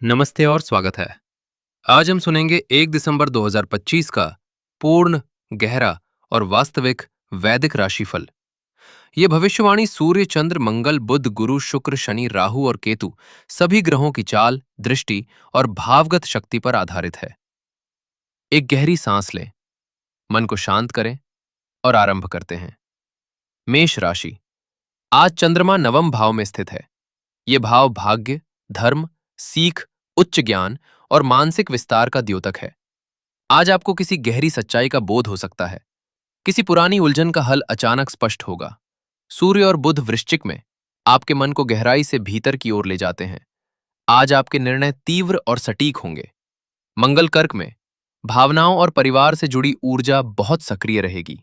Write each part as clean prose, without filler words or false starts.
नमस्ते और स्वागत है। आज हम सुनेंगे 1 दिसंबर 2025 का पूर्ण, गहरा और वास्तविक वैदिक राशिफल। ये भविष्यवाणी सूर्य, चंद्र, मंगल, बुध, गुरु, शुक्र, शनि, राहु और केतु सभी ग्रहों की चाल, दृष्टि और भावगत शक्ति पर आधारित है। एक गहरी सांस लें, मन को शांत करें और आरंभ करते हैं। मेष राशि। आज चंद्रमा नवम भाव में स्थित है। ये भाव भाग्य, धर्म, सीख, उच्च ज्ञान और मानसिक विस्तार का द्योतक है। आज आपको किसी गहरी सच्चाई का बोध हो सकता है। किसी पुरानी उलझन का हल अचानक स्पष्ट होगा। सूर्य और बुध वृश्चिक में आपके मन को गहराई से भीतर की ओर ले जाते हैं। आज आपके निर्णय तीव्र और सटीक होंगे। मंगल कर्क में भावनाओं और परिवार से जुड़ी ऊर्जा बहुत सक्रिय रहेगी।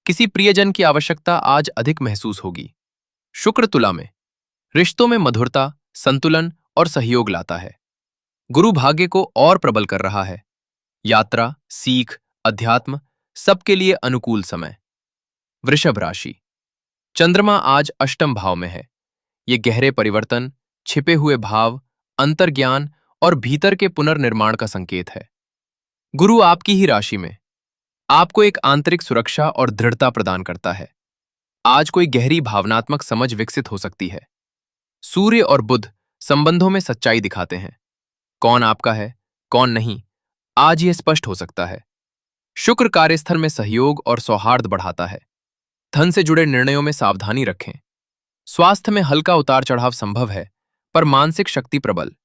किसी प्रियजन की आवश्यकता आज अधिक महसूस होगी। शुक्र तुला में रिश्तों में मधुरता, संतुलन और सहयोग लाता है। गुरु भाग्य को और प्रबल कर रहा है। यात्रा, सीख, अध्यात्म सबके लिए अनुकूल समय। वृषभ राशि। चंद्रमा आज अष्टम भाव में है। ये गहरे परिवर्तन, छिपे हुए भाव, अंतर्ज्ञान और भीतर के पुनर्निर्माण का संकेत है। गुरु आपकी ही राशि में आपको एक आंतरिक सुरक्षा और दृढ़ता प्रदान करता है। आज कोई गहरी भावनात्मक समझ विकसित हो सकती है। सूर्य और बुध संबंधों में सच्चाई दिखाते हैं। कौन आपका है, कौन नहीं, आज यह स्पष्ट हो सकता है। शुक्र कार्यस्थल में सहयोग और सौहार्द बढ़ाता है। धन से जुड़े निर्णयों में सावधानी रखें। स्वास्थ्य में हल्का उतार चढ़ाव संभव है, पर मानसिक शक्ति प्रबल।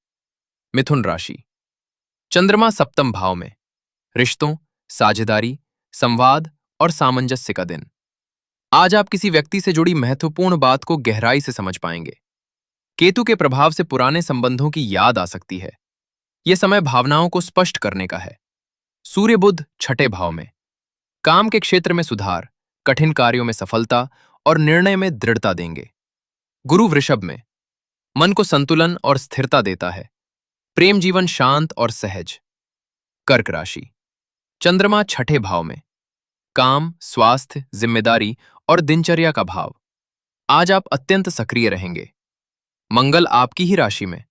मिथुन राशि। चंद्रमा सप्तम भाव में रिश्तों, साझेदारी, संवाद और सामंजस्य का दिन। आज आप किसी व्यक्ति से जुड़ी महत्वपूर्ण बात को गहराई से समझ पाएंगे। केतु के प्रभाव से पुराने संबंधों की याद आ सकती है। यह समय भावनाओं को स्पष्ट करने का है। सूर्य बुध छठे भाव में काम के क्षेत्र में सुधार, कठिन कार्यों में सफलता और निर्णय में दृढ़ता देंगे। गुरु वृषभ में मन को संतुलन और स्थिरता देता है। प्रेम जीवन शांत और सहज। कर्क राशि। चंद्रमा छठे भाव में काम, स्वास्थ्य, जिम्मेदारी और दिनचर्या का भाव। आज आप अत्यंत सक्रिय रहेंगे। मंगल आपकी ही राशि में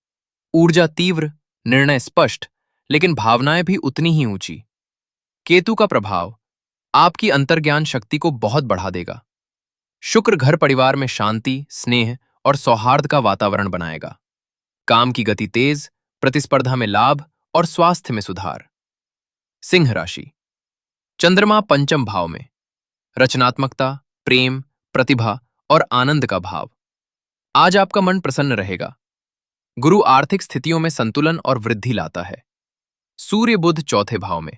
ऊर्जा तीव्र, निर्णय स्पष्ट, लेकिन भावनाएं भी उतनी ही ऊंची। केतु का प्रभाव आपकी अंतर्ज्ञान शक्ति को बहुत बढ़ा देगा। शुक्र घर परिवार में शांति, स्नेह और सौहार्द का वातावरण बनाएगा। काम की गति तेज, प्रतिस्पर्धा में लाभ और स्वास्थ्य में सुधार। सिंह राशि। चंद्रमा पंचम भाव में रचनात्मकता, प्रेम, प्रतिभा और आनंद का भाव। आज आपका मन प्रसन्न रहेगा। गुरु आर्थिक स्थितियों में संतुलन और वृद्धि लाता है। सूर्य बुध चौथे भाव में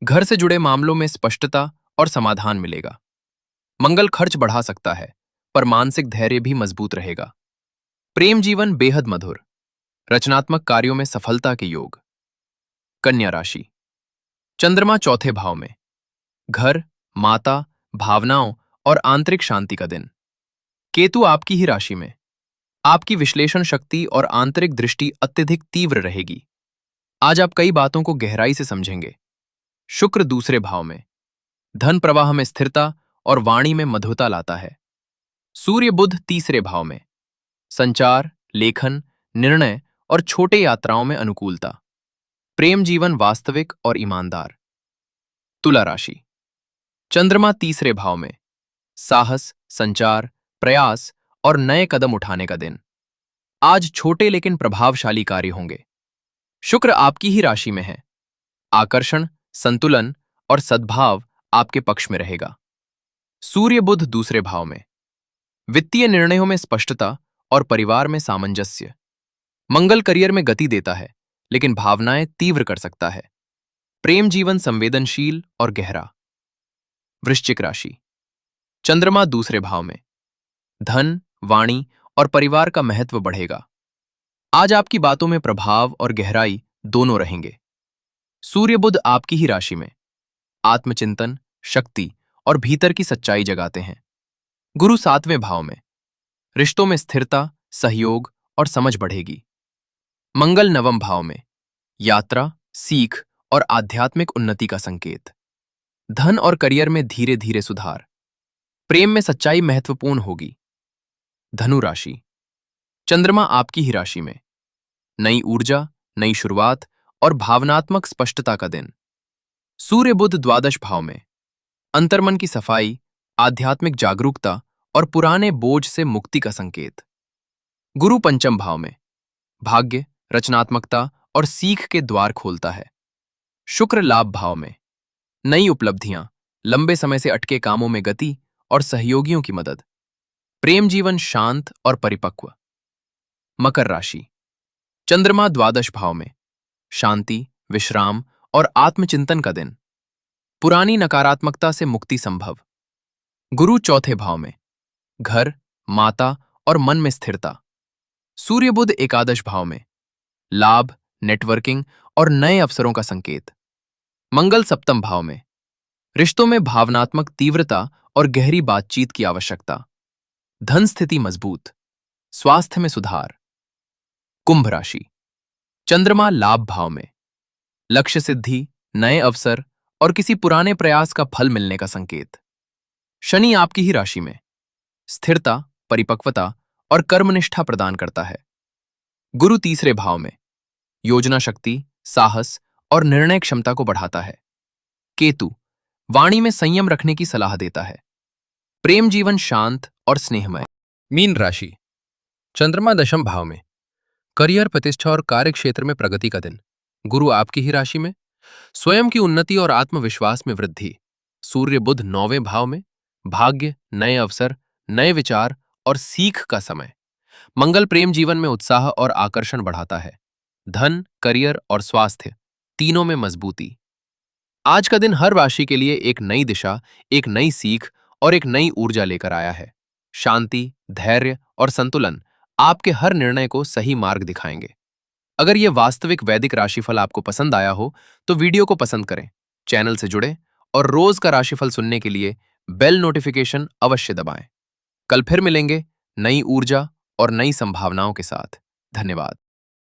घर से जुड़े मामलों में स्पष्टता और समाधान मिलेगा। मंगल खर्च बढ़ा सकता है, पर मानसिक धैर्य भी मजबूत रहेगा। प्रेम जीवन बेहद मधुर, रचनात्मक कार्यों में सफलता के योग। कन्या राशि। चंद्रमा चौथे भाव में घर, माता, भावनाओं और आंतरिक शांति का दिन। केतु आपकी ही राशि में आपकी विश्लेषण शक्ति और आंतरिक दृष्टि अत्यधिक तीव्र रहेगी। आज आप कई बातों को गहराई से समझेंगे। शुक्र दूसरे भाव में धन प्रवाह में स्थिरता और वाणी में मधुरता लाता है। सूर्य बुध तीसरे भाव में संचार, लेखन, निर्णय और छोटे यात्राओं में अनुकूलता। प्रेम जीवन वास्तविक और ईमानदार। तुला राशि। चंद्रमा तीसरे भाव में साहस, संचार, प्रयास और नए कदम उठाने का दिन। आज छोटे लेकिन प्रभावशाली कार्य होंगे। शुक्र आपकी ही राशि में है। आकर्षण, संतुलन और सद्भाव आपके पक्ष में रहेगा। सूर्य बुध दूसरे भाव में वित्तीय निर्णयों में स्पष्टता और परिवार में सामंजस्य। मंगल करियर में गति देता है, लेकिन भावनाएं तीव्र कर सकता है। प्रेम जीवन संवेदनशील और गहरा। वृश्चिक राशि। चंद्रमा दूसरे भाव में धन, वाणी और परिवार का महत्व बढ़ेगा। आज आपकी बातों में प्रभाव और गहराई दोनों रहेंगे। सूर्य बुध आपकी ही राशि में आत्मचिंतन, शक्ति और भीतर की सच्चाई जगाते हैं। गुरु सातवें भाव में रिश्तों में स्थिरता, सहयोग और समझ बढ़ेगी। मंगल नवम भाव में यात्रा, सीख और आध्यात्मिक उन्नति का संकेत। धन और करियर में धीरे धीरे सुधार। प्रेम में सच्चाई महत्वपूर्ण होगी। धनु राशि। चंद्रमा आपकी ही राशि में नई ऊर्जा, नई शुरुआत और भावनात्मक स्पष्टता का दिन। सूर्य बुध द्वादश भाव में अंतर्मन की सफाई, आध्यात्मिक जागरूकता और पुराने बोझ से मुक्ति का संकेत। गुरु पंचम भाव में भाग्य, रचनात्मकता और सीख के द्वार खोलता है। शुक्र लाभ भाव में नई उपलब्धियां, लंबे समय से अटके कामों में गति और सहयोगियों की मदद। प्रेम जीवन शांत और परिपक्व। मकर राशि, चंद्रमा द्वादश भाव में शांति, विश्राम और आत्मचिंतन का दिन। पुरानी नकारात्मकता से मुक्ति संभव। गुरु चौथे भाव में घर, माता और मन में स्थिरता। सूर्य बुध एकादश भाव में लाभ, नेटवर्किंग और नए अवसरों का संकेत। मंगल सप्तम भाव में रिश्तों में भावनात्मक तीव्रता और गहरी बातचीत की आवश्यकता। धन स्थिति मजबूत, स्वास्थ्य में सुधार। कुंभ राशि, चंद्रमा लाभ भाव में लक्ष्य सिद्धि, नए अवसर और किसी पुराने प्रयास का फल मिलने का संकेत। शनि आपकी ही राशि में स्थिरता, परिपक्वता और कर्मनिष्ठा प्रदान करता है। गुरु तीसरे भाव में योजना शक्ति, साहस और निर्णय क्षमता को बढ़ाता है। केतु वाणी में संयम रखने की सलाह देता है। प्रेम जीवन शांत और स्नेहमय। मीन राशि, चंद्रमा दशम भाव में करियर, प्रतिष्ठा और कार्य क्षेत्र में प्रगति का दिन। गुरु आपकी ही राशि में स्वयं की उन्नति और आत्मविश्वास में वृद्धि। सूर्य बुध नौवें भाव में भाग्य, नए अवसर, नए विचार और सीख का समय। मंगल प्रेम जीवन में उत्साह और आकर्षण बढ़ाता है। धन, करियर और स्वास्थ्य तीनों में मजबूती। आज का दिन हर राशि के लिए एक नई दिशा, एक नई सीख और एक नई ऊर्जा लेकर आया है। शांति, धैर्य और संतुलन आपके हर निर्णय को सही मार्ग दिखाएंगे। अगर यह वास्तविक वैदिक राशिफल आपको पसंद आया हो तो वीडियो को पसंद करें, चैनल से जुड़ें और रोज का राशिफल सुनने के लिए बेल नोटिफिकेशन अवश्य दबाएं। कल फिर मिलेंगे नई ऊर्जा और नई संभावनाओं के साथ। धन्यवाद।